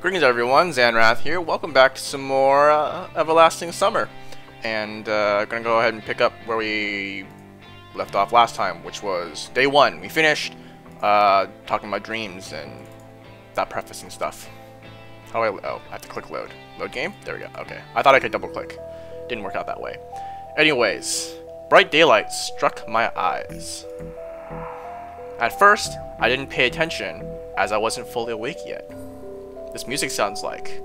Greetings everyone, Zannrath here. Welcome back to some more Everlasting Summer. And gonna go ahead and pick up where we left off last time, which was day 1. We finished talking about dreams and that preface and stuff. Oh, I have to click load. Load game? There we go. Okay. I thought I could double click. Didn't work out that way. Anyways, bright daylight struck my eyes. At first, I didn't pay attention as I wasn't fully awake yet. This music sounds like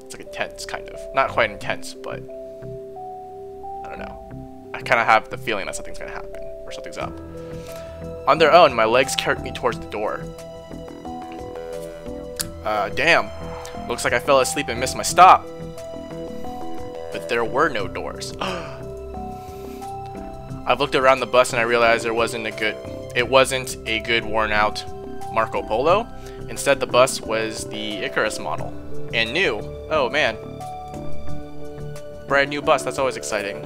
it's like intense, kind of. Not quite intense, but I don't know. I kind of have the feeling that something's gonna happen or something's up. On their own, my legs carried me towards the door. Damn. Looks like I fell asleep and missed my stop. But there were no doors. I've looked around the bus and I realized it wasn't a good worn out Marco Polo. Instead, the bus was the Icarus model. And new. Oh, man. Brand new bus. That's always exciting.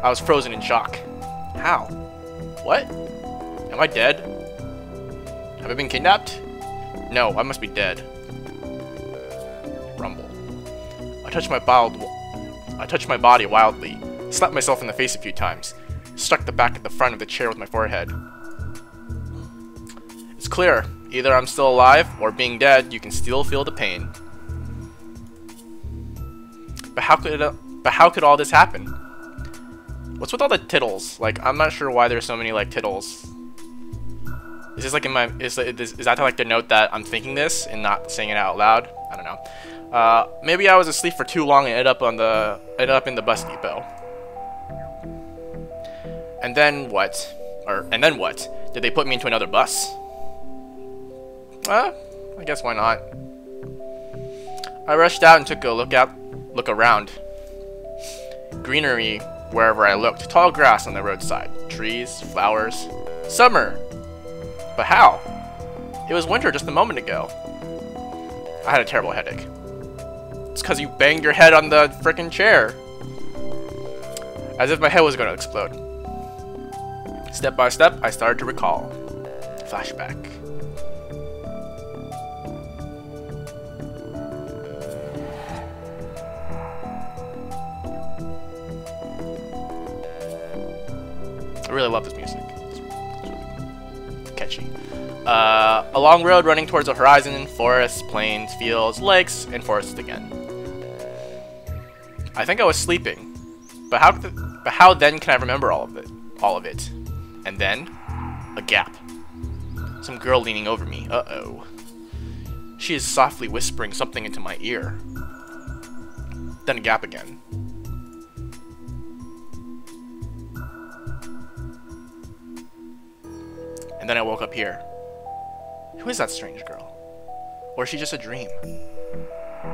I was frozen in shock. How? What? Am I dead? Have I been kidnapped? No, I must be dead. Rumble. I touched my body wildly. Slapped myself in the face a few times. Struck the back of the front of the chair with my forehead. It's clear. Either I'm still alive, or being dead, you can still feel the pain. But how could all this happen? What's with all the tittles? Like, I'm not sure why there's so many like tittles. Is this like is that like to note that I'm thinking this and not saying it out loud? I don't know. Maybe I was asleep for too long and ended up in the bus depot. And then what? And then what? Did they put me into another bus? I guess why not? I rushed out and took a look around. Greenery wherever I looked. Tall grass on the roadside. Trees, flowers. Summer! But how? It was winter just a moment ago. I had a terrible headache. It's because you banged your head on the frickin' chair. As if my head was going to explode. Step by step, I started to recall. Flashback. I really love this music. It's really catchy. A long road running towards the horizon, forests, plains, fields, lakes, and forests again. I think I was sleeping, but how then can I remember all of it? And then, a gap. Some girl leaning over me. Uh-oh. She is softly whispering something into my ear. Then a gap again. And then I woke up here. Who is that strange girl? Or is she just a dream?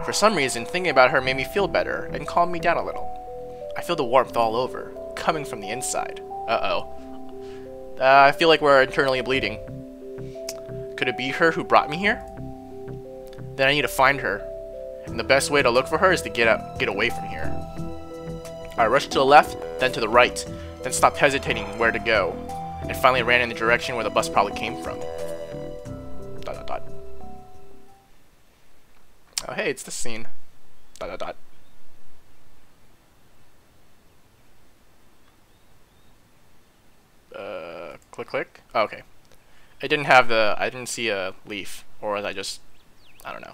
For some reason, thinking about her made me feel better and calmed me down a little. I feel the warmth all over, coming from the inside. Uh-oh. I feel like we're internally bleeding. Could it be her who brought me here? Then I need to find her. And the best way to look for her is to get away from here. I rushed to the left, then to the right, then stopped hesitating where to go. And finally ran in the direction where the bus probably came from. ... Oh hey, it's this scene. ... Click. Oh, okay. I didn't see a leaf, or was I don't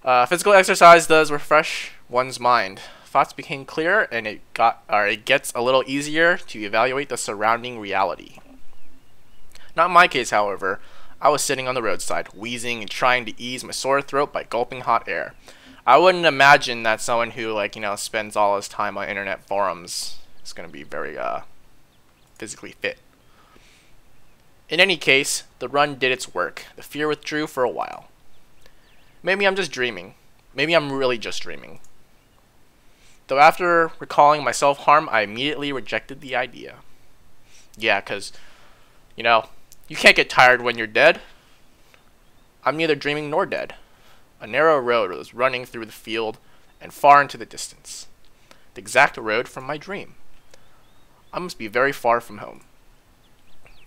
know. Physical exercise does refresh one's mind. Thoughts became clearer, and it gets a little easier to evaluate the surrounding reality. Not in my case, however. I was sitting on the roadside, wheezing and trying to ease my sore throat by gulping hot air. I wouldn't imagine that someone who, spends all his time on internet forums is going to be very, physically fit. In any case, the run did its work. The fear withdrew for a while. Maybe I'm just dreaming. Maybe I'm really just dreaming. Though after recalling my self-harm, I immediately rejected the idea. Yeah, because, you can't get tired when you're dead. I'm neither dreaming nor dead. A narrow road was running through the field and far into the distance. The exact road from my dream. I must be very far from home.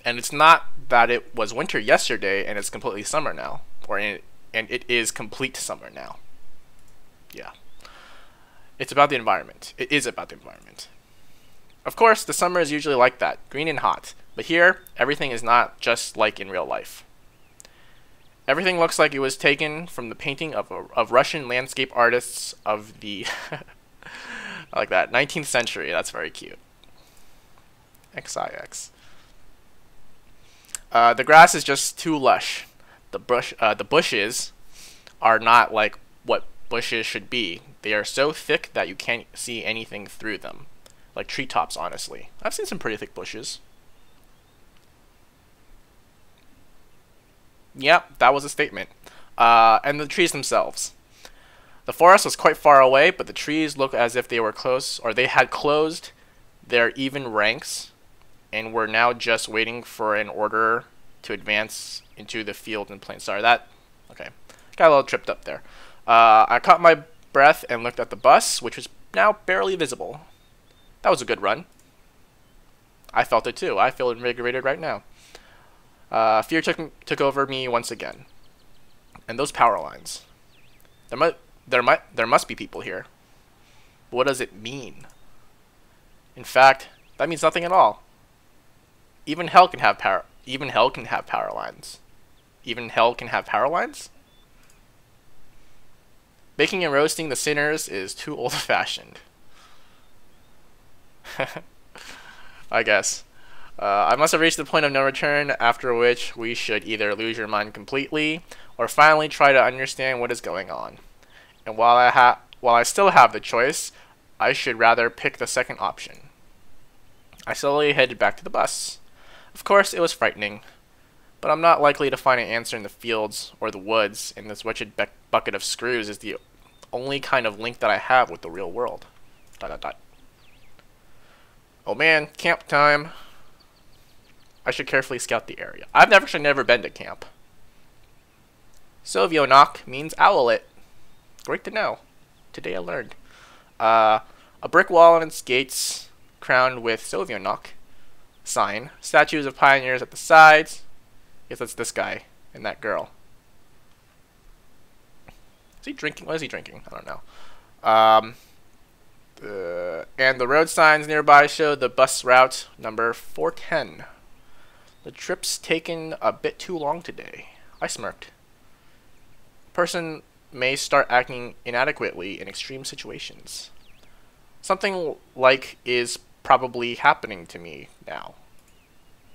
And it's not that it was winter yesterday and it's completely summer now, and it is complete summer now. Yeah. It's about the environment. It is about the environment. Of course, the summer is usually like that, green and hot. But here, everything is not just like in real life. Everything looks like it was taken from the painting of Russian landscape artists of the I like that 19th century. That's very cute. XIX. The grass is just too lush. The bushes are not like what bushes should be. They are so thick that you can't see anything through them. Like treetops, honestly. I've seen some pretty thick bushes. Yep, that was a statement. And the trees themselves. The forest was quite far away, but the trees looked as if they were close, or they had closed their even ranks, and were now just waiting for an order to advance into the field in plain. Sorry, okay. Got a little tripped up there. I caught my breath and looked at the bus, which was now barely visible. That was a good run. I felt it too. I feel invigorated right now. Fear took over me once again. And those power lines. There must be people here. But what does it mean? In fact, that means nothing at all. Even hell can have power. Even hell can have power lines. Even hell can have power lines? Baking and roasting the sinners is too old-fashioned. I guess. I must have reached the point of no return, after which we should either lose your mind completely, or finally try to understand what is going on. And while I still have the choice, I should rather pick the second option. I slowly headed back to the bus. Of course, it was frightening, but I'm not likely to find an answer in the fields or the woods, and this wretched bucket of screws is the only kind of link that I have with the real world. ... Oh man, camp time. I should carefully scout the area. I've actually never been to camp. Sovionok means owlet. Great to know. Today I learned. A brick wall and its gates crowned with Sovionok sign. Statues of pioneers at the sides. Guess that's this guy and that girl. Is he drinking? What is he drinking? I don't know. And the road signs nearby show the bus route number 410. The trip's taken a bit too long today. I smirked. A person may start acting inadequately in extreme situations. Something like is probably happening to me now.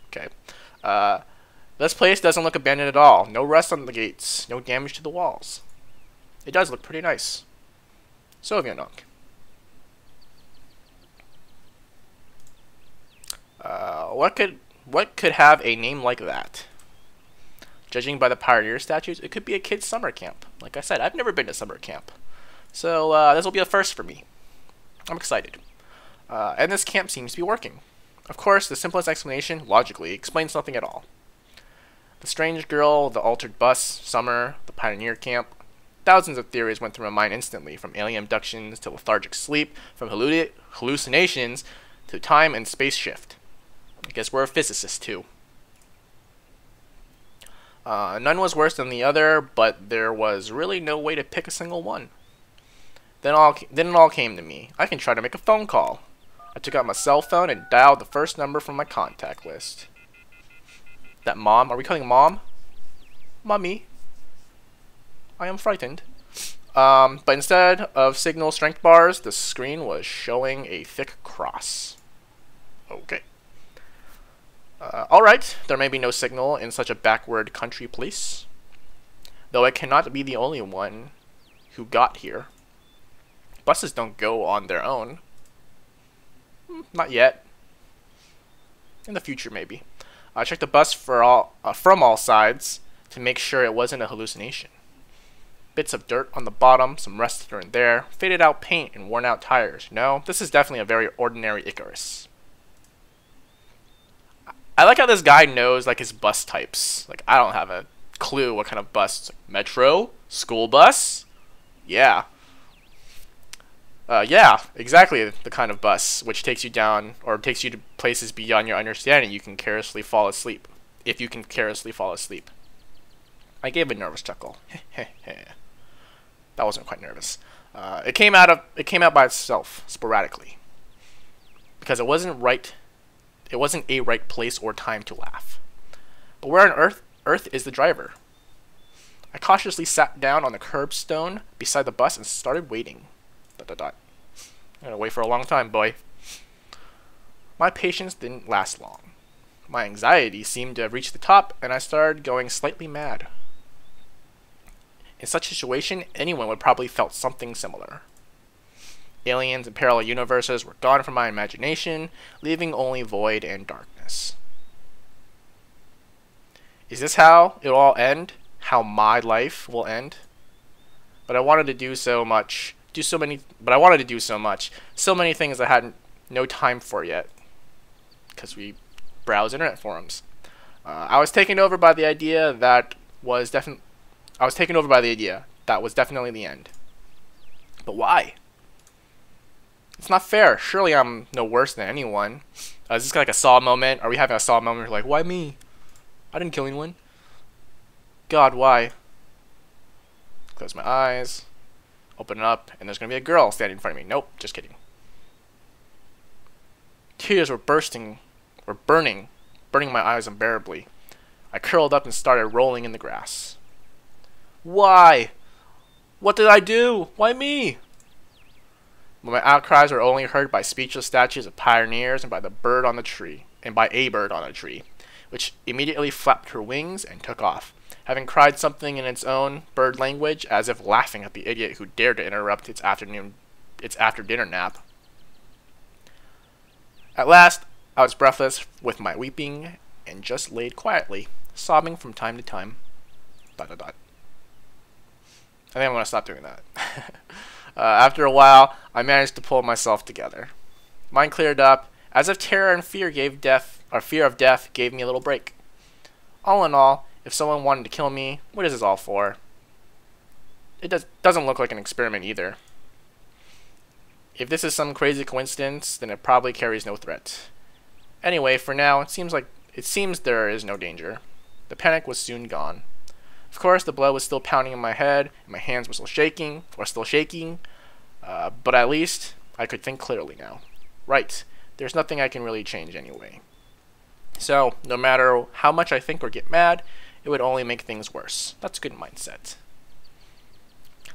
Okay. This place doesn't look abandoned at all. No rust on the gates. No damage to the walls. It does look pretty nice. Sovionok. What could have a name like that? Judging by the pioneer statues, it could be a kid's summer camp. Like I said, I've never been to summer camp. So this will be a first for me. I'm excited. And this camp seems to be working. Of course, the simplest explanation, logically, explains nothing at all. The strange girl, the altered bus, summer, the pioneer camp. Thousands of theories went through my mind instantly, from alien abductions to lethargic sleep, from hallucinations to time and space shift. I guess we're a physicist too. None was worse than the other, but there was really no way to pick a single one. Then it all came to me. I can try to make a phone call. I took out my cell phone and dialed the first number from my contact list. That mom? Are we calling mom? Mommy? I am frightened. But instead of signal strength bars, the screen was showing a thick cross. Okay. Alright, there may be no signal in such a backward country place. Though I cannot be the only one who got here. Buses don't go on their own. Not yet. In the future, maybe. I checked the bus from all sides to make sure it wasn't a hallucination. Bits of dirt on the bottom, some rust here and there, faded out paint and worn out tires. No, this is definitely a very ordinary Icarus. I like how this guy knows like his bus types. Like I don't have a clue what kind of bus. It's like, metro? School bus? Yeah. Yeah, exactly the kind of bus which takes you down or takes you to places beyond your understanding. You can carelessly fall asleep. If you can carelessly fall asleep. I gave a nervous chuckle. That wasn't quite nervous. It came out by itself, sporadically. Because it wasn't right. It wasn't a right place or time to laugh. But where on earth is the driver? I cautiously sat down on the curbstone beside the bus and started waiting. ... I'm gonna wait for a long time, boy. My patience didn't last long. My anxiety seemed to have reached the top, and I started going slightly mad. In such a situation, anyone would probably felt something similar. Aliens and parallel universes were gone from my imagination, leaving only void and darkness. Is this how it'll all end? How my life will end? But I wanted to do so much. So many things I had no time for yet, because we browse internet forums. I was taken over by the idea that was definitely the end. But why? It's not fair. Surely I'm no worse than anyone. Is this like a Saw moment? Are we having a Saw moment? Like, why me? I didn't kill anyone. God, why? Close my eyes. Open it up, and there's gonna be a girl standing in front of me. Nope, just kidding. Tears were burning my eyes unbearably. I curled up and started rolling in the grass. Why? What did I do? Why me? But my outcries were only heard by speechless statues of pioneers and by a bird on the tree, which immediately flapped her wings and took off, having cried something in its own bird language, as if laughing at the idiot who dared to interrupt its after-dinner nap. At last, I was breathless with my weeping and just laid quietly, sobbing from time to time. ... I think I'm going to stop doing that. After a while, I managed to pull myself together. Mine cleared up, as if terror and fear of death gave me a little break. All in all, if someone wanted to kill me, what is this all for? It doesn't look like an experiment either. If this is some crazy coincidence, then it probably carries no threat. Anyway, for now, it seems there is no danger. The panic was soon gone. Of course, the blood was still pounding in my head, and my hands were still shaking, but at least I could think clearly now. Right, there's nothing I can really change anyway. So, no matter how much I think or get mad, it would only make things worse. That's a good mindset.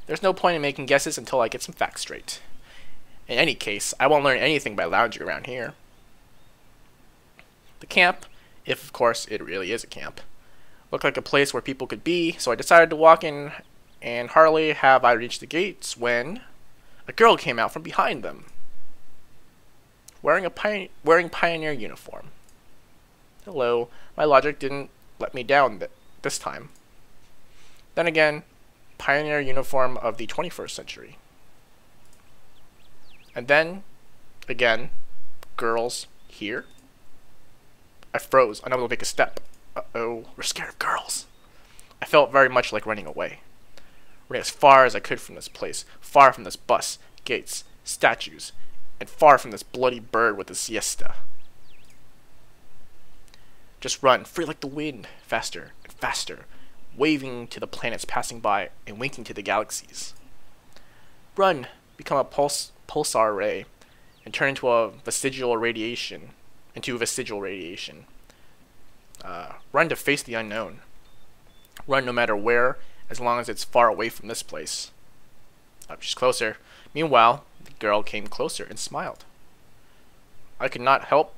There's no point in making guesses until I get some facts straight. In any case, I won't learn anything by lounging around here. The camp, if of course it really is a camp, looked like a place where people could be, so I decided to walk in, and hardly have I reached the gates when a girl came out from behind them, wearing pioneer uniform. Hello, my logic didn't let me down this time. Then again, pioneer uniform of the 21st century. And then, again, girls here. I froze, unable to make a step. Uh-oh, we're scared of girls. I felt very much like running away. Running as far as I could from this place, far from this bus, gates, statues, and far from this bloody bird with a siesta. Just run, free like the wind, faster and faster, waving to the planets passing by and winking to the galaxies. Run, become a pulsar ray, and turn into vestigial radiation. Run to face the unknown. Run no matter where, as long as it's far away from this place. Oh, she's closer. Meanwhile, the girl came closer and smiled. I could not help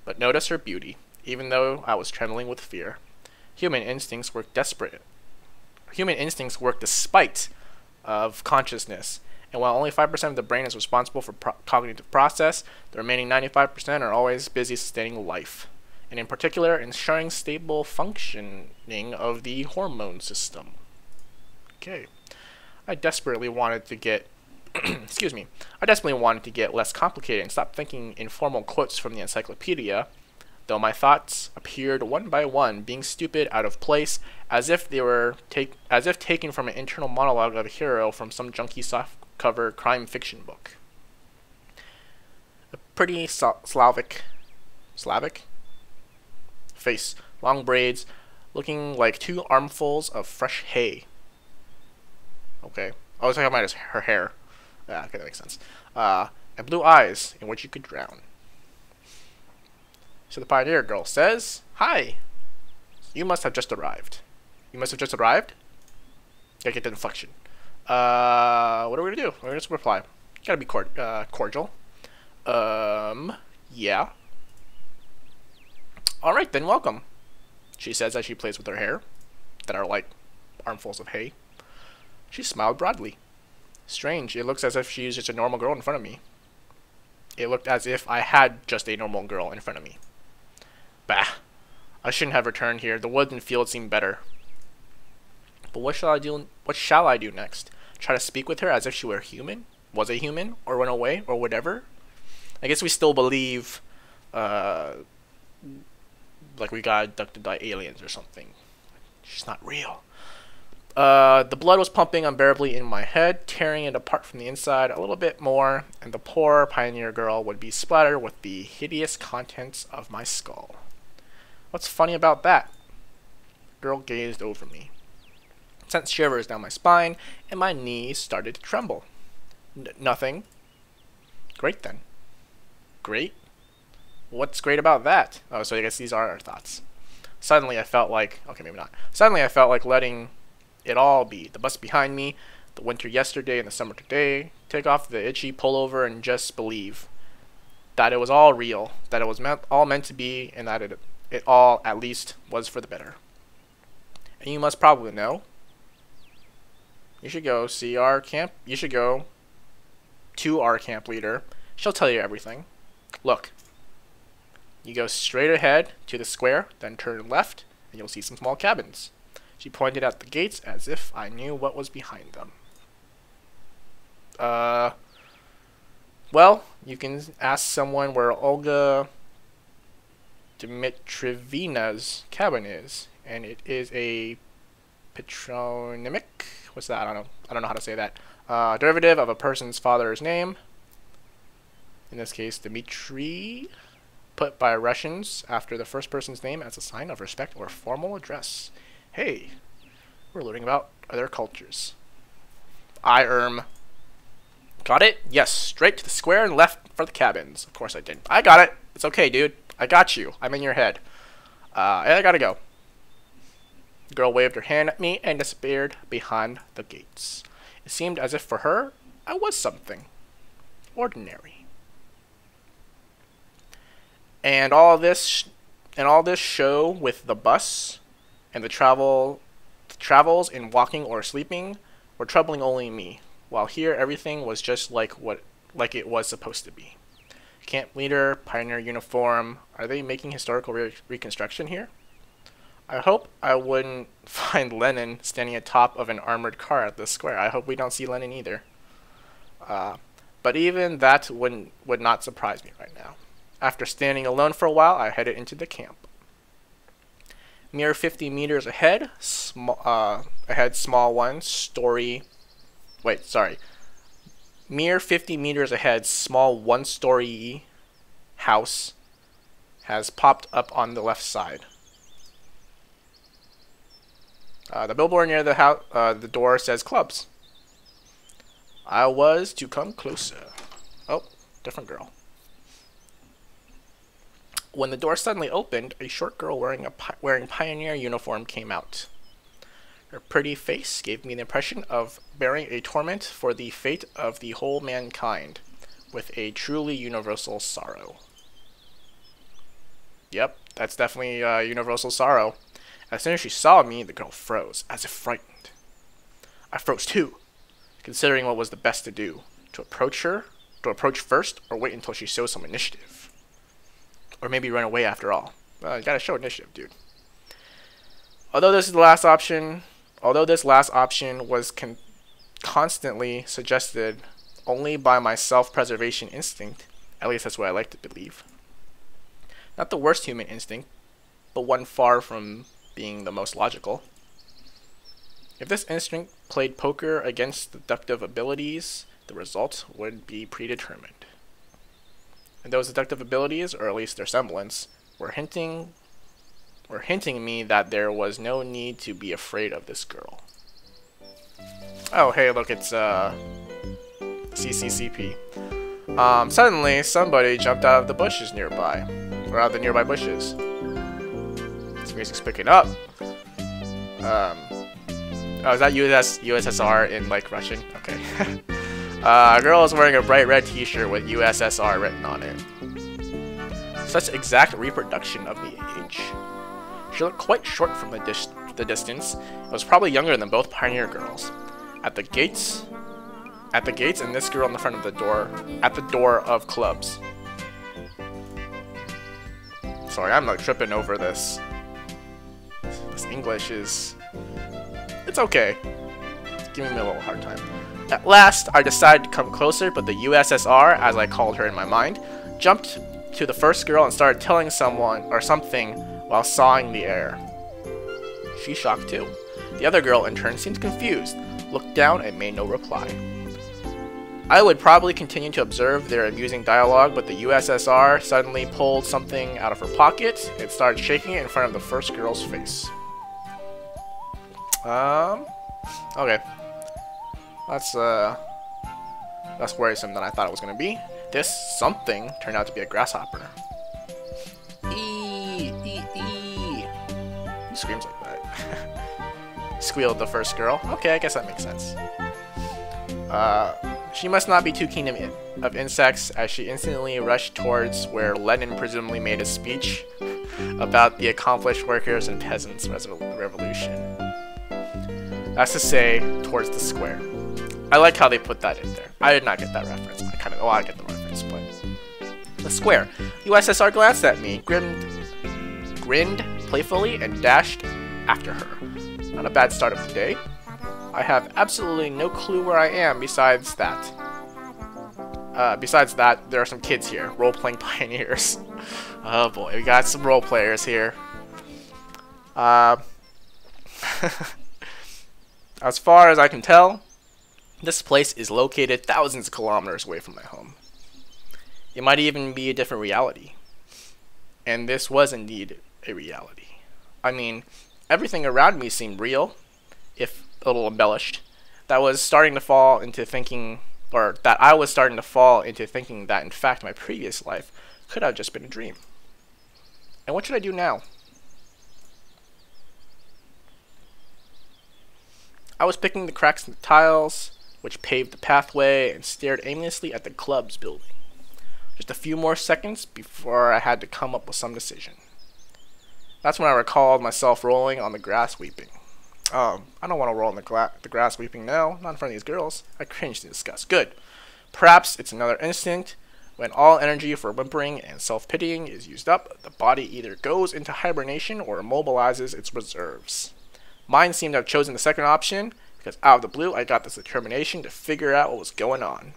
but notice her beauty, even though I was trembling with fear. Human instincts work despite of consciousness, and while only 5% of the brain is responsible for cognitive process, the remaining 95% are always busy sustaining life, and in particular ensuring stable functioning of the hormone system. Okay. I desperately wanted to get less complicated and stop thinking in formal quotes from the encyclopedia, though my thoughts appeared one by one, being stupid, out of place, as if taken from an internal monologue of a hero from some junky softcover crime fiction book. pretty Slavic face, long braids, looking like 2 armfuls of fresh hay. Okay. I was talking about her hair. Yeah, okay, that makes sense. And blue eyes in which you could drown. So the pioneer girl says, "Hi, you must have just arrived." You must have just arrived? Gotta get the inflection. What are we gonna do? We're gonna just reply. Gotta be cordial. Yeah. Alright then, welcome. She says as she plays with her hair, that are like armfuls of hay. She smiled broadly. Strange, it looks as if she's just a normal girl in front of me. It looked as if I had just a normal girl in front of me. Bah. I shouldn't have returned here. The woods and fields seem better. But what shall I do? What shall I do next? Try to speak with her as if she were human? Was a human? Or run away? Or whatever? I guess we still believe, like we got abducted by aliens or something. She's not real. The blood was pumping unbearably in my head, tearing it apart from the inside a little bit more, and the poor pioneer girl would be splattered with the hideous contents of my skull. What's funny about that? The girl gazed over me, sent shivers down my spine, and my knees started to tremble. Nothing. Great then. Great? What's great about that? Oh, so I guess these are our thoughts. Suddenly I felt like, okay, maybe not. Suddenly I felt like letting it all be. The bus behind me, the winter yesterday and the summer today. Take off the itchy pullover and just believe that it was all real, that it was all meant to be, and that it all, at least, was for the better. And you must probably know. You should go see our camp. You should go to our camp leader. She'll tell you everything. Look. You go straight ahead to the square, then turn left, and you'll see some small cabins. She pointed at the gates as if I knew what was behind them. Well, you can ask someone where Olga Dmitrievna's cabin is, and it is a patronymic. What's that? I don't know how to say that. Derivative of a person's father's name. In this case, Dmitri, put by Russians after the first person's name as a sign of respect or formal address. Hey, we're learning about other cultures. Got it? Yes, straight to the square and left for the cabins. Of course I didn't. I got it. It's okay, dude. I got you. I'm in your head. I gotta go. The girl waved her hand at me and disappeared behind the gates. It seemed as if for her, I was something ordinary. And all this show with the bus and the travels in walking or sleeping were troubling only me, while here everything was just like it was supposed to be. Camp leader, pioneer uniform, are they making historical reconstruction here? I hope I wouldn't find Lenin standing atop of an armored car at the square. I hope we don't see Lenin either. But even that would not surprise me right now. After standing alone for a while, I headed into the camp. Mere 50 meters ahead, Mere 50 meters ahead, small one-story house has popped up on the left side. The billboard near the house, the door says clubs. I was to come closer. Oh, different girl. When the door suddenly opened, a short girl wearing pioneer uniform came out. Her pretty face gave me the impression of bearing a torment for the fate of the whole mankind, with a truly universal sorrow. Yep, that's definitely universal sorrow. As soon as she saw me, the girl froze, as if frightened. I froze too, considering what was the best to do. To approach first, or wait until she shows some initiative. Or maybe run away after all. You gotta show initiative, dude. Although this last option was constantly suggested only by my self-preservation instinct, at least that's what I like to believe. Not the worst human instinct, but one far from being the most logical. If this instinct played poker against deductive abilities, the result would be predetermined. And those deductive abilities, or at least their semblance, were hinting me that there was no need to be afraid of this girl. Oh, hey, look, it's CCCP. Suddenly, somebody jumped out of the bushes nearby, or out of the nearby bushes. This music's picking up. Oh, is that USSR in, like, Russian? Okay. A girl is wearing a bright red t-shirt with USSR written on it. Such exact reproduction of the age. She looked quite short from the distance. It was probably younger than both pioneer girls. At the gates, and this girl in the front of the door, at the door of clubs. Sorry, I'm like tripping over this. This English is... It's okay. It's giving me a little hard time. At last, I decided to come closer, but the USSR, as I called her in my mind, jumped to the first girl and started telling someone or something while sawing the air. She shocked too. The other girl, in turn, seemed confused, looked down, and made no reply. I would probably continue to observe their amusing dialogue, but the USSR suddenly pulled something out of her pocket and started shaking it in front of the first girl's face. Okay. That's worrisome than I thought it was gonna be. This something turned out to be a grasshopper. Who screams like that? Squealed the first girl. Okay, I guess that makes sense. She must not be too keen of insects, as she instantly rushed towards where Lenin presumably made a speech about the accomplished workers and peasants revolution. That's to say, towards the square. I like how they put that in there. I did not get that reference. I get the reference, but... The square. USSR glanced at me, grinned playfully, and dashed after her. Not a bad start of the day. I have absolutely no clue where I am besides that. There are some kids here, role-playing pioneers. Oh boy, we got some role-players here. As far as I can tell, this place is located thousands of kilometers away from my home. It might even be a different reality. And this was indeed a reality. I mean, everything around me seemed real, if a little embellished. That I was starting to fall into thinking that in fact my previous life could have just been a dream. And what should I do now? I was picking the cracks in the tiles, which paved the pathway, and stared aimlessly at the club's building. Just a few more seconds before I had to come up with some decision. That's when I recalled myself rolling on the grass weeping. I don't want to roll on the grass weeping now, not in front of these girls. I cringed in disgust. Good. Perhaps it's another instinct. When all energy for whimpering and self-pitying is used up, the body either goes into hibernation or immobilizes its reserves. Mine seemed to have chosen the second option, because out of the blue I got this determination to figure out what was going on.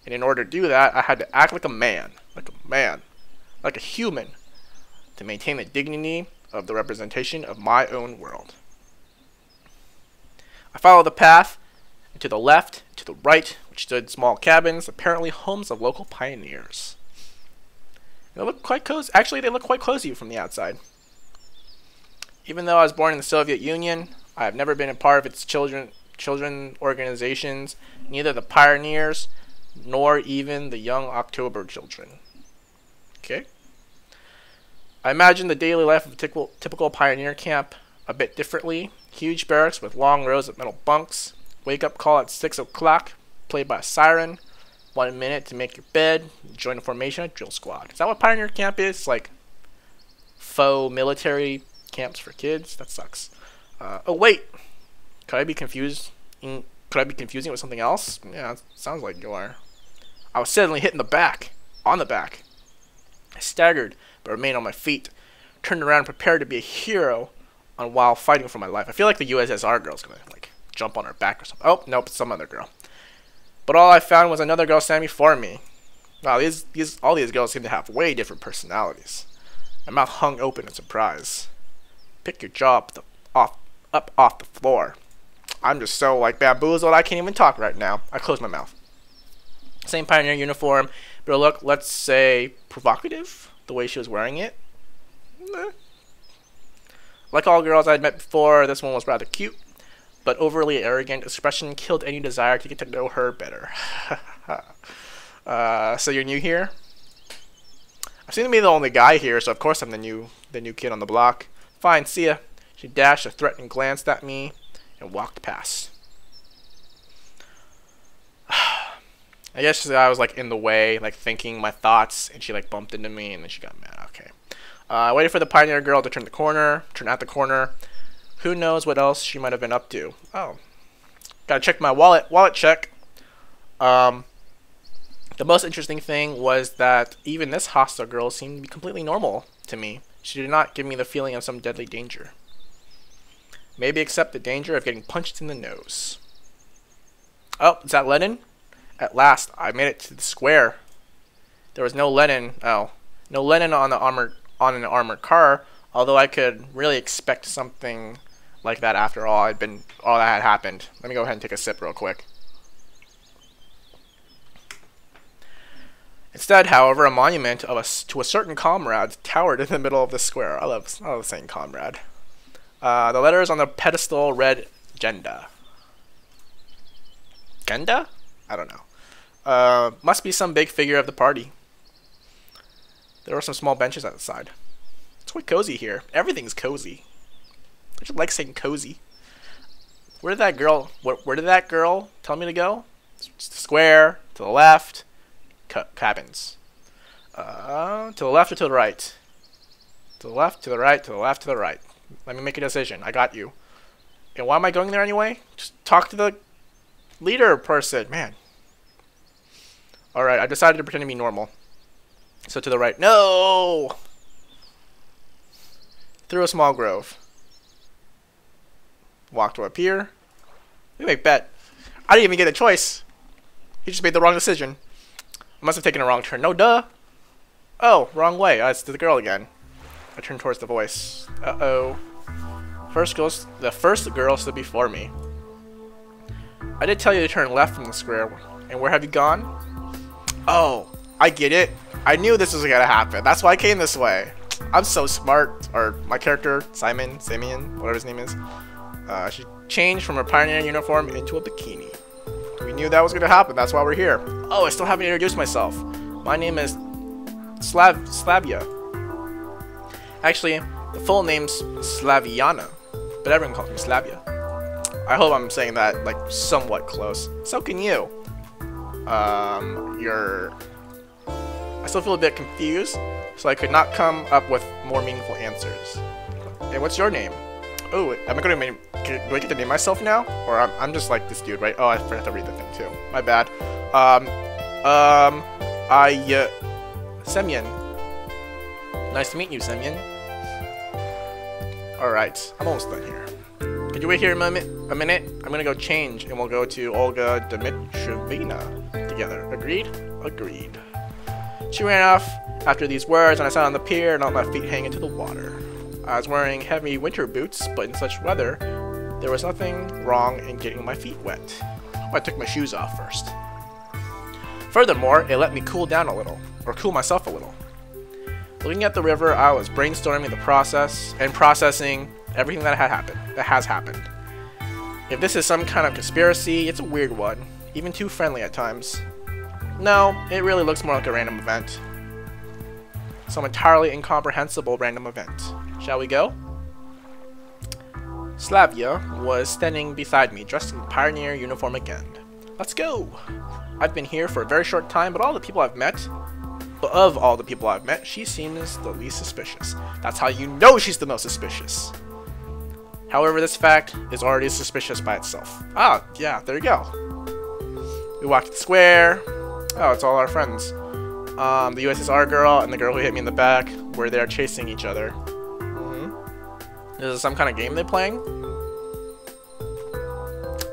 And in order to do that, I had to act like a man, like a human, to maintain the dignity of the representation of my own world. I followed the path, and to the left, to the right, which stood small cabins, apparently homes of local pioneers. They look quite cozy. Actually, they look quite cozy from the outside. Even though I was born in the Soviet Union, I have never been a part of its children organizations, neither the pioneers nor even the Young October children. Okay. I imagine the daily life of a typical pioneer camp a bit differently. Huge barracks with long rows of metal bunks. Wake up call at 6 o'clock, played by a siren. 1 minute to make your bed. Join a formation at drill squad. Is that what pioneer camp is? Like faux military camps for kids? That sucks. Oh wait, could I be confusing it with something else? Yeah, it sounds like you are. I was suddenly hit in the back, on the back. I staggered, but remained on my feet. Turned around, prepared to be a hero, while fighting for my life. I feel like the USSR girl's gonna like jump on her back or something. Oh nope, it's some other girl. But all I found was another girl standing before me. Wow, all these girls seem to have way different personalities. My mouth hung open in surprise. Pick your jaw up off the floor. I'm just so like bamboozled I can't even talk right now. I closed my mouth. Same pioneer uniform, But look, let's say provocative, the way she was wearing it. Like all girls I'd met before, this one was rather cute, but overly arrogant expression killed any desire to get to know her better. So you're new here? I seem to be the only guy here, so of course I'm the new kid on the block. Fine, see ya. She dashed a threatening glance at me and walked past. I guess I was like in the way, like thinking my thoughts, and she like bumped into me, and then she got mad. Okay. I waited for the pioneer girl to turn at the corner. Who knows what else she might have been up to? Oh, gotta check my wallet. Wallet check. The most interesting thing was that even this hostile girl seemed to be completely normal to me. She did not give me the feeling of some deadly danger. Maybe except the danger of getting punched in the nose. Oh, is that Lenin? At last, I made it to the square. There was no Lenin. Oh, no Lenin on an armored car. Although I could really expect something like that after all that had happened. Let me go ahead and take a sip real quick. Instead, however, a monument to a certain comrade towered in the middle of the square. I love saying comrade. The letters on the pedestal read Genda. Genda? I don't know. Must be some big figure of the party. There were some small benches at the side. It's quite cozy here. Everything's cozy. I just like saying cozy. Where did that girl tell me to go? It's the square, to the left, cabins. To the left or to the right? To the left, to the right, to the left, to the right. Let me make a decision. I got you. And why am I going there anyway? Just talk to the leader person. Man. Alright, I decided to pretend to be normal. So to the right. No! Through a small grove. Walked up here. We make bet. I didn't even get a choice. He just made the wrong decision. I must have taken a wrong turn. No, duh. Oh, wrong way. It's the girl again. I turned towards the voice. Uh-oh. The first girl stood before me. I did tell you to turn left from the square. And where have you gone? Oh, I get it. I knew this was gonna happen. That's why I came this way. I'm so smart. Or my character, Semyon, whatever his name is. She changed from her pioneer uniform into a bikini. We knew that was gonna happen. That's why we're here. Oh, I still haven't introduced myself. My name is Slavia. Actually, the full name's Slaviana, but everyone calls me Slavia. I hope I'm saying that like somewhat close. So can you. I still feel a bit confused, so I could not come up with more meaningful answers. Hey, what's your name? Oh, am I gonna do I get to name myself now? Or I'm just like this dude, right? Oh, I forgot to read the thing too. My bad. Semyon. Nice to meet you, Semyon. Alright, I'm almost done here. Could you wait here a minute? I'm gonna go change, and we'll go to Olga Dmitrievna together. Agreed? Agreed. She ran off after these words, and I sat on the pier and let my feet hang into the water. I was wearing heavy winter boots, but in such weather, there was nothing wrong in getting my feet wet. I took my shoes off first. Furthermore, it let me cool down a little, or cool myself a little. Looking at the river, I was brainstorming the process and processing everything that has happened. If this is some kind of conspiracy, it's a weird one, even too friendly at times. No, it really looks more like a random event. Some entirely incomprehensible random event. Shall we go? Slavia was standing beside me, dressed in pioneer uniform again. Let's go! I've been here for a very short time, but of all the people I've met, she seems the least suspicious. That's how you know she's the most suspicious. However, this fact is already suspicious by itself. Ah, yeah, there you go. We walked to the square. Oh, it's all our friends. The USSR girl and the girl who hit me in the back were there chasing each other. Is this some kind of game they're playing?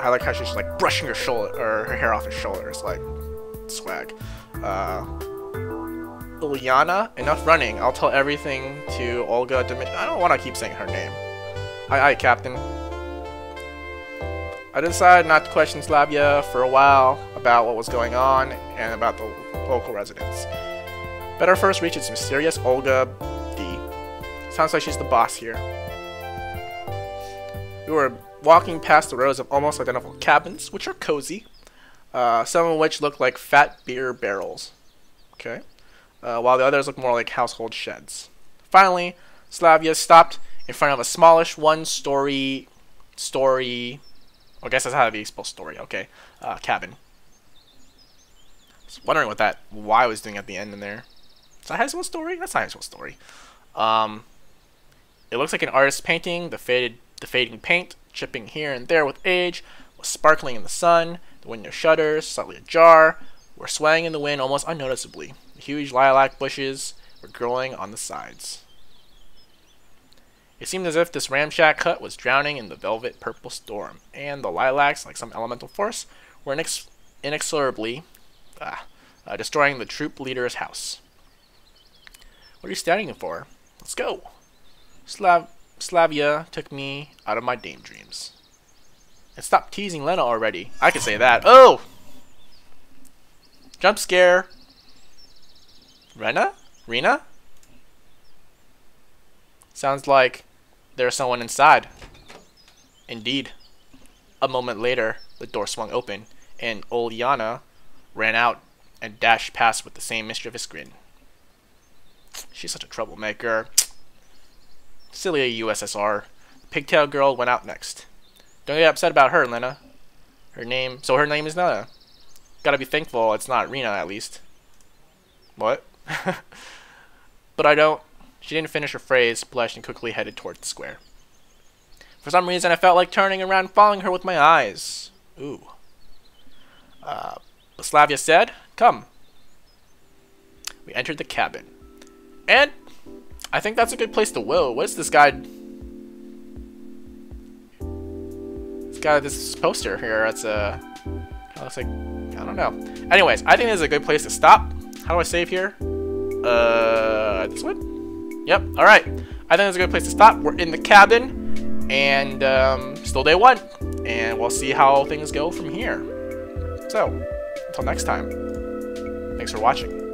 I like how she's like brushing her shoulder or her hair off her shoulders, like swag. Ilyana, enough running. I'll tell everything to Olga Dmitrievna. I don't want to keep saying her name. Aye, Captain. I decided not to question Slavia for a while about what was going on and about the local residents. Better first reach its mysterious Olga D. Sounds like she's the boss here. We were walking past the rows of almost identical cabins, which are cozy, some of which look like fat beer barrels, okay, while the others look more like household sheds. Finally, Slavia stopped in front of a smallish one-story, I guess that's how you spell story, okay, cabin. I was wondering what that Y was doing at the end in there. Is that high school story? That's not high school story. It looks like an artist's painting. The fading paint, chipping here and there with age, was sparkling in the sun. The window shutters, slightly ajar, were swaying in the wind almost unnoticeably. The huge lilac bushes were growing on the sides. It seemed as if this ramshack hut was drowning in the velvet purple storm, and the lilacs, like some elemental force, were inexorably destroying the troop leader's house. What are you standing for? Let's go. Slavia took me out of my daydreams. And stop teasing Lena already. I could say that. Oh! Jump scare. Rena? Sounds like there's someone inside. Indeed. A moment later, the door swung open, and Olyana ran out and dashed past with the same mischievous grin. She's such a troublemaker. Silly USSR. The pigtail girl went out next. Don't get upset about her, Lena. Her name is Lena. Gotta be thankful it's not Rena, at least. What? But she didn't finish her phrase, blushed, and quickly headed towards the square. For some reason, I felt like turning around and following her with my eyes. Ooh. Slavia said, "Come." We entered the cabin. And I think that's a good place to whoa. What is this guy? It's got this poster here. It's looks like, I don't know. Anyways, I think this is a good place to stop. How do I save here? This one? Yep, alright. I think it's a good place to stop. We're in the cabin, and still day 1. And we'll see how things go from here. So, until next time, thanks for watching.